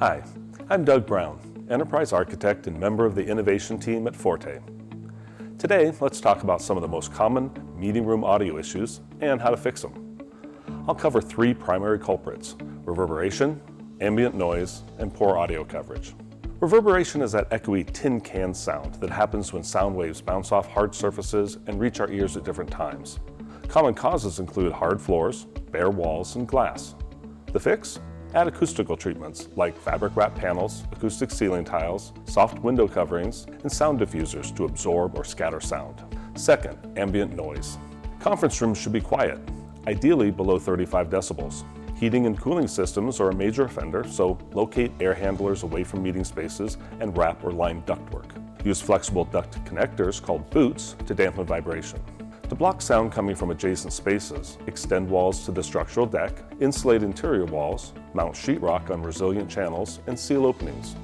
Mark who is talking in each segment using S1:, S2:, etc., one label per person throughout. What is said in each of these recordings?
S1: Hi, I'm Doug Brown, Enterprise Architect and member of the Innovation Team at FORTÉ. Today, let's talk about some of the most common meeting room audio issues and how to fix them. I'll cover three primary culprits: reverberation, ambient noise, and poor audio coverage. Reverberation is that echoey tin can sound that happens when sound waves bounce off hard surfaces and reach our ears at different times. Common causes include hard floors, bare walls, and glass. The fix? Add acoustical treatments like fabric wrap panels, acoustic ceiling tiles, soft window coverings, and sound diffusers to absorb or scatter sound. Second, ambient noise. Conference rooms should be quiet, ideally below 35 decibels. Heating and cooling systems are a major offender, so locate air handlers away from meeting spaces and wrap or line ductwork. Use flexible duct connectors called boots to dampen vibration. To block sound coming from adjacent spaces, extend walls to the structural deck, insulate interior walls, mount sheetrock on resilient channels, and seal openings.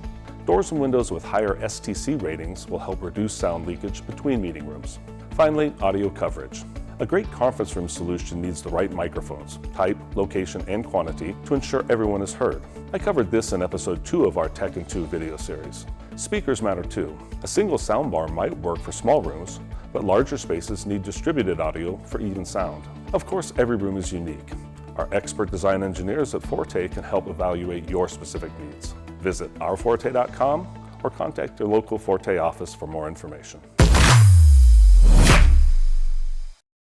S1: Doors and windows with higher STC ratings will help reduce sound leakage between meeting rooms. Finally, audio coverage. A great conference room solution needs the right microphones, type, location, and quantity to ensure everyone is heard. I covered this in episode 2 of our Tech in 2 video series. Speakers matter too. A single soundbar might work for small rooms, but larger spaces need distributed audio for even sound. Of course, every room is unique. Our expert design engineers at FORTÉ can help evaluate your specific needs. Visit ourforte.com or contact your local FORTÉ office for more information.